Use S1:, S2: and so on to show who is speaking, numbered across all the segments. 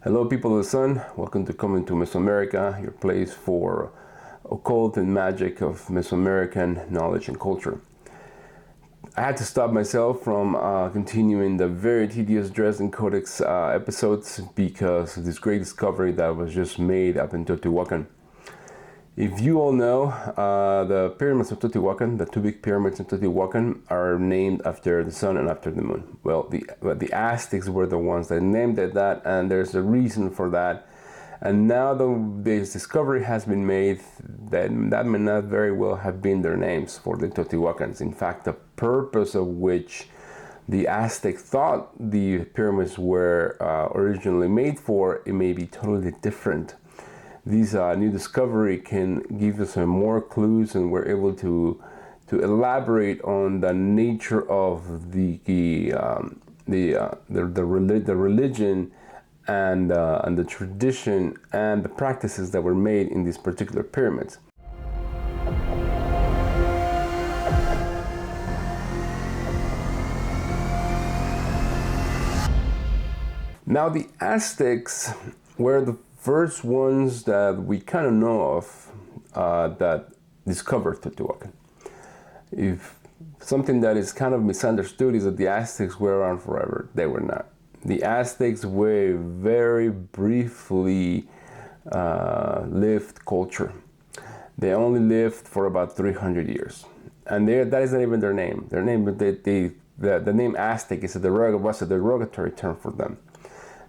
S1: Hello, people of the sun. Welcome to Coming to Mesoamerica, your place for occult and magic of Mesoamerican knowledge and culture. I had to stop myself from continuing the very tedious Dresden Codex episodes because of this great discovery that was just made up in Teotihuacan. If you all know, the pyramids of Teotihuacan, the two big pyramids in Teotihuacan, are named after the sun and after the moon. Well, the Aztecs were the ones that named it that, and there's a reason for that. And now this discovery has been made that may not very well have been their names for the Teotihuacans. In fact, the purpose of which the Aztec thought the pyramids were originally made for, it may be totally different. This new discovery can give us some more clues, and we're able to elaborate on the nature of the religion and the tradition and the practices that were made in these particular pyramids. Now, the Aztecs were the first ones that we kind of know of that discovered Teotihuacan. If something that is kind of misunderstood is that the Aztecs were around forever. They were not. The Aztecs were very briefly lived culture. They only lived for about 300 years. And that is not even their name. Their name, the name Aztec was a derogatory term for them.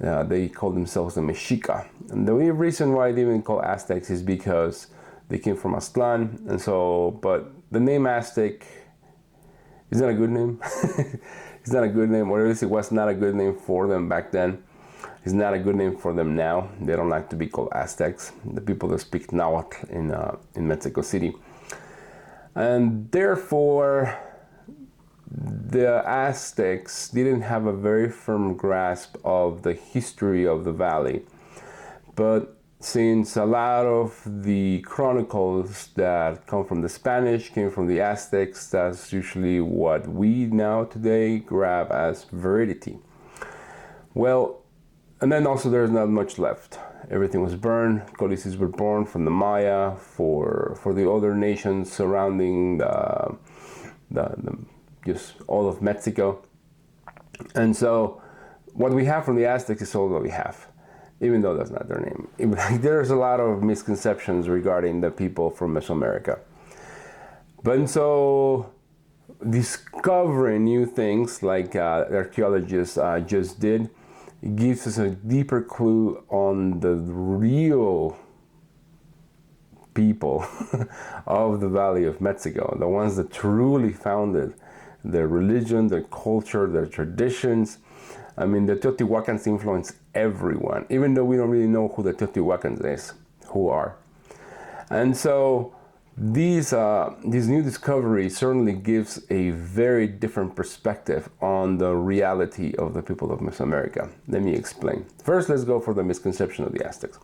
S1: They call themselves the Mexica. And the only reason why they even call Aztecs is because they came from Aztlan. And so, but the name Aztec is not a good name. It's not a good name, or at least it was not a good name for them back then. It's not a good name for them now. They don't like to be called Aztecs, the people that speak Nahuatl in Mexico City. And therefore, the Aztecs didn't have a very firm grasp of the history of the valley. But since a lot of the chronicles that come from the Spanish came from the Aztecs, that's usually what we now today grab as veridity. Well, and then also there's not much left. Everything was burned. Codices were born from the Maya for the other nations surrounding just all of Mexico. And so what we have from the Aztecs is all that we have, even though that's not their name. There's a lot of misconceptions regarding the people from Mesoamerica. But so discovering new things like archaeologists just did, gives us a deeper clue on the real people of the Valley of Mexico, the ones that truly founded their religion, their culture, their traditions. I mean, the Teotihuacans influence everyone, even though we don't really know who the Teotihuacans is, who are. And so this new discovery certainly gives a very different perspective on the reality of the people of Mesoamerica. Let me explain. First, let's go for the misconception of the Aztecs.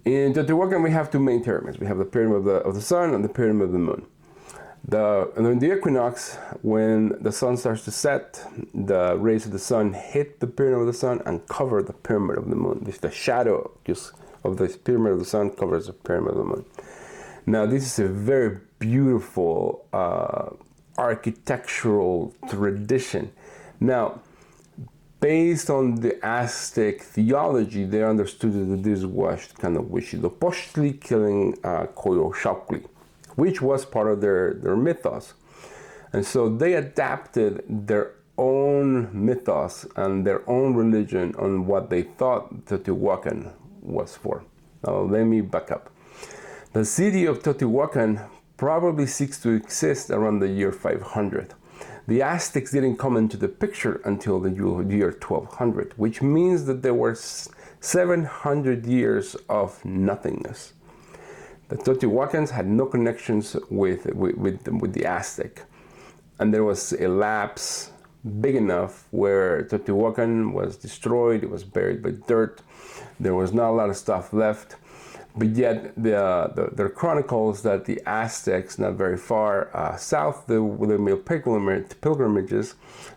S1: In Teotihuacan, we have two main pyramids. We have the pyramid of the sun and the pyramid of the moon. In the equinox, when the sun starts to set, the rays of the sun hit the pyramid of the sun and cover the pyramid of the moon. The shadow just of the pyramid of the sun covers the pyramid of the moon. Now, this is a very beautiful architectural tradition. Now, based on the Aztec theology, they understood that this was kind of Huitzilopochtli killing Coyoxauhqui, which was part of their mythos. And so they adapted their own mythos and their own religion on what they thought Teotihuacan was for. Now, let me back up. The city of Teotihuacan probably seeks to exist around the year 500. The Aztecs didn't come into the picture until the year 1200, which means that there were 700 years of nothingness. The Teotihuacans had no connections with the Aztec. And there was a lapse big enough where Teotihuacan was destroyed, it was buried by dirt, there was not a lot of stuff left. But yet, there are chronicles that the Aztecs, not very far south, they made pilgrimages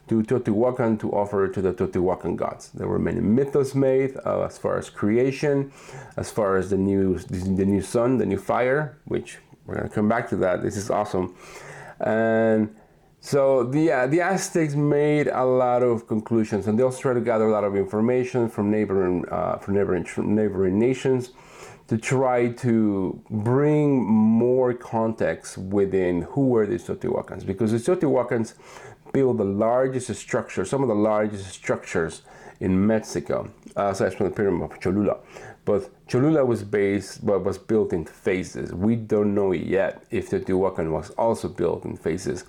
S1: to Teotihuacan to offer to the Teotihuacan gods. There were many mythos made as far as creation, as far as the new sun, the new fire, which we're going to come back to that. This is awesome. And so the Aztecs made a lot of conclusions, and they also tried to gather a lot of information from neighboring nations to try to bring more context within who were these Teotihuacans, because the Teotihuacans built the largest structure, some of the largest structures in Mexico, aside from the pyramid of Cholula. But Cholula was built in phases. We don't know yet if Teotihuacan was also built in phases,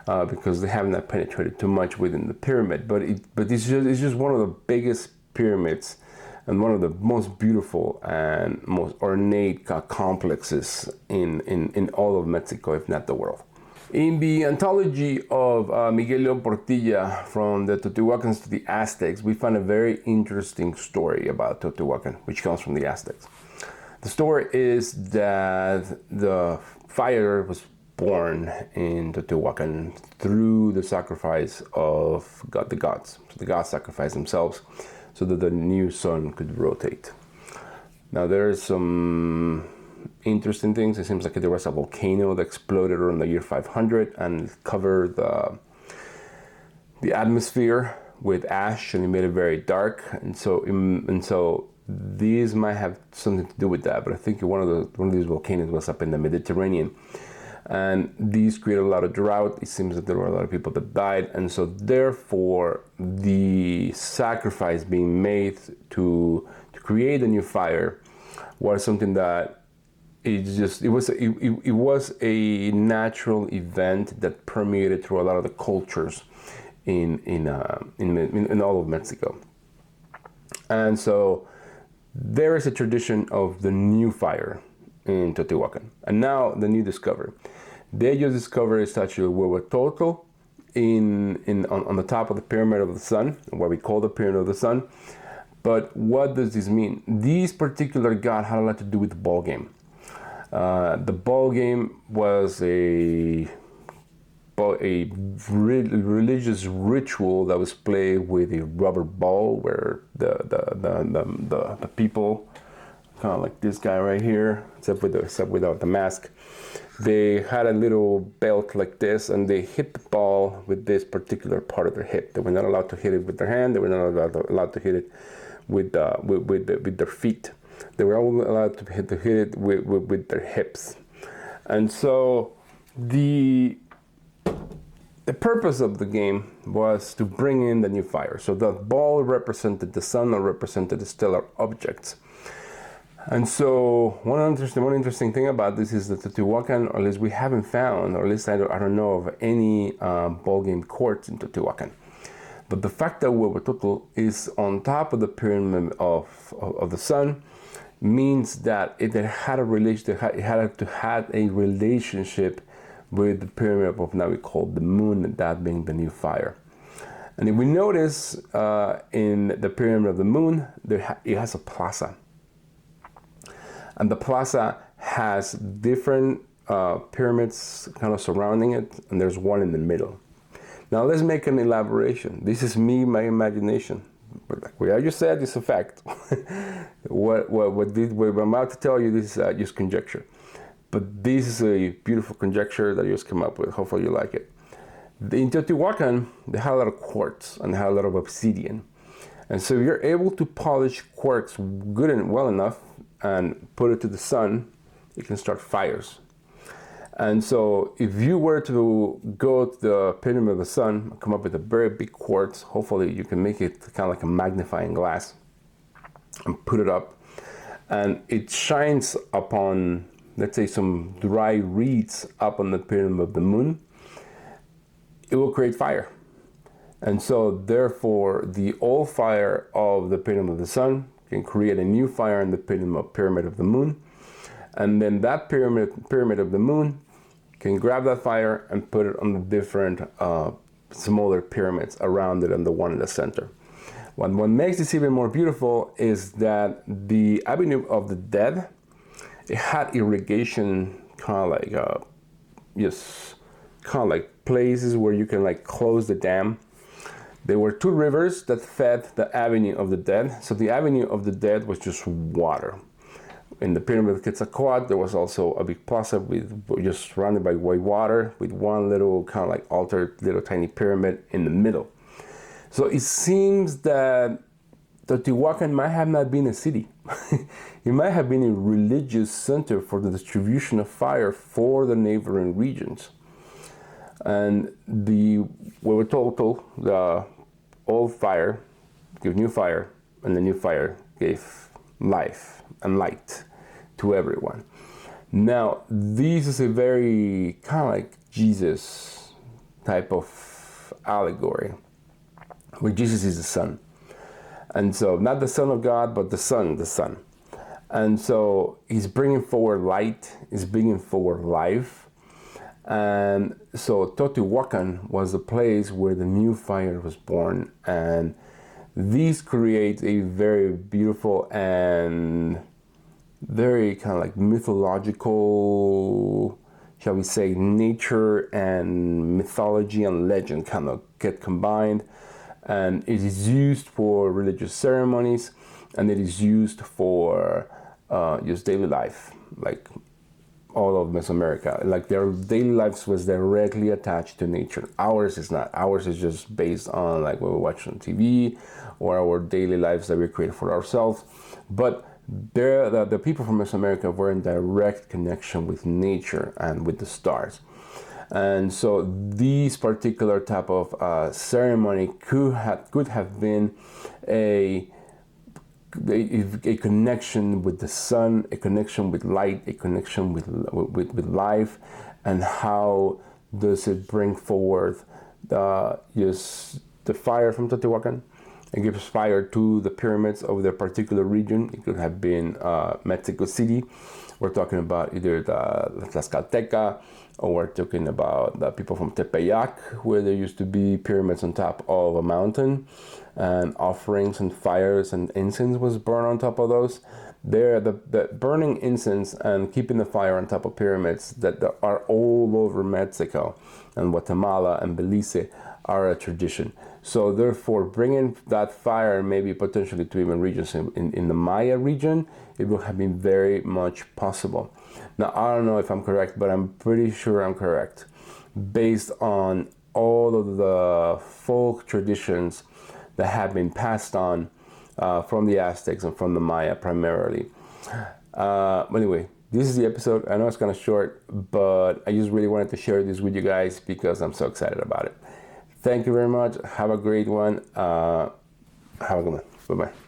S1: because they haven't penetrated too much within the pyramid. But it's just one of the biggest pyramids and one of the most beautiful and most ornate complexes in all of Mexico, if not the world. In the anthology of Miguel León Portilla, From the Teotihuacans to the Aztecs, we find a very interesting story about Teotihuacan, which comes from the Aztecs. The story is that the fire was born in Teotihuacan through the sacrifice of the gods. So the gods sacrificed themselves so that the new sun could rotate. Now there's some interesting things. It seems like there was a volcano that exploded around the year 500 and covered the atmosphere with ash, and it made it very dark. And so these might have something to do with that. But I think one of these volcanoes was up in the Mediterranean, and these created a lot of drought. It seems that there were a lot of people that died, and so therefore the sacrifice being made to create a new fire was something that it was a natural event that permeated through a lot of the cultures in all of Mexico. And so there is a tradition of the new fire in Teotihuacan. And now the new discovery. They just discovered a statue of Huehuetetol on the top of the Pyramid of the Sun, what we call the Pyramid of the Sun. But what does this mean? This particular god had a lot to do with the ball game. The ball game was a religious ritual that was played with a rubber ball, where the people, kind of like this guy right here, except without the mask, they had a little belt like this, and they hit the ball with this particular part of their hip. They were not allowed to hit it with their hand. They were not allowed to hit it with their feet. They were only allowed to hit it with their hips. And so the purpose of the game was to bring in the new fire. So the ball represented the sun, or represented the stellar objects. And so one interesting thing about this is that Teotihuacan, or at least we haven't found, or at least I don't know of any ball game courts in Teotihuacan. But the fact that Huehuetetol is on top of the pyramid of the sun means that it had a relationship with the pyramid of now we call the moon, that being the new fire. And if we notice in the pyramid of the moon, it has a plaza. And the plaza has different pyramids kind of surrounding it, and there's one in the middle. Now let's make an elaboration. This is my imagination. But like what I just said is a fact. what I'm about to tell you, this is just conjecture. But this is a beautiful conjecture that I just came up with. Hopefully you like it. In Teotihuacan, they had a lot of quartz and they had a lot of obsidian. And so you're able to polish quartz good and well enough and put it to the sun, it can start fires. And so if you were to go to the pyramid of the sun, come up with a very big quartz, hopefully you can make it kind of like a magnifying glass and put it up, and it shines upon, let's say, some dry reeds up on the pyramid of the moon, it will create fire. And so therefore the old fire of the pyramid of the sun can create a new fire in the pyramid of the moon, and then that pyramid of the moon can grab that fire and put it on the different smaller pyramids around it and the one in the center. What makes this even more beautiful is that the Avenue of the Dead it had irrigation, kind of like just kind of like places where you can like close the dam. There were two rivers that fed the Avenue of the Dead. So the Avenue of the Dead was just water. In the Pyramid of Quetzalcoatl, there was also a big plaza with just surrounded by white water, with one little kind of like altar, little tiny pyramid in the middle. So it seems that Teotihuacan might have not been a city. It might have been a religious center for the distribution of fire for the neighboring regions. And the Huehuetetol, the old fire, gave new fire, and the new fire gave life and light to everyone. Now, this is a very kind of like Jesus type of allegory, where Jesus is the sun. And so, not the Son of God, but the Son. And so, he's bringing forward light, he's bringing forward life. And so, Teotihuacan was the place where the new fire was born. And this creates a very beautiful and very kind of like mythological, shall we say, nature and mythology and legend kind of get combined. And it is used for religious ceremonies, and it is used for just daily life, like all of Mesoamerica. Like their daily lives was directly attached to nature. Ours is not. Ours is just based on like what we watch on TV or our daily lives that we create for ourselves. But the people from Mesoamerica were in direct connection with nature and with the stars. And so this particular type of ceremony could have been a connection with the sun, a connection with light, a connection with life, and how does it bring forward just the fire from Teotihuacan. It gives fire to the pyramids of the particular region. It could have been Mexico City. We're talking about either the Tlaxcalteca, or we're talking about the people from Tepeyac, where there used to be pyramids on top of a mountain, and offerings and fires and incense was burned on top of those. There, the burning incense and keeping the fire on top of pyramids that are all over Mexico and Guatemala and Belize are a tradition. So therefore, bringing that fire maybe potentially to even regions in the Maya region, it would have been very much possible. Now, I don't know if I'm correct, but I'm pretty sure I'm correct, based on all of the folk traditions that have been passed on from the Aztecs and from the Maya primarily. But anyway, this is the episode. I know it's kind of short, but I just really wanted to share this with you guys because I'm so excited about it. Thank you very much. Have a great one. Have a good one. Bye-bye.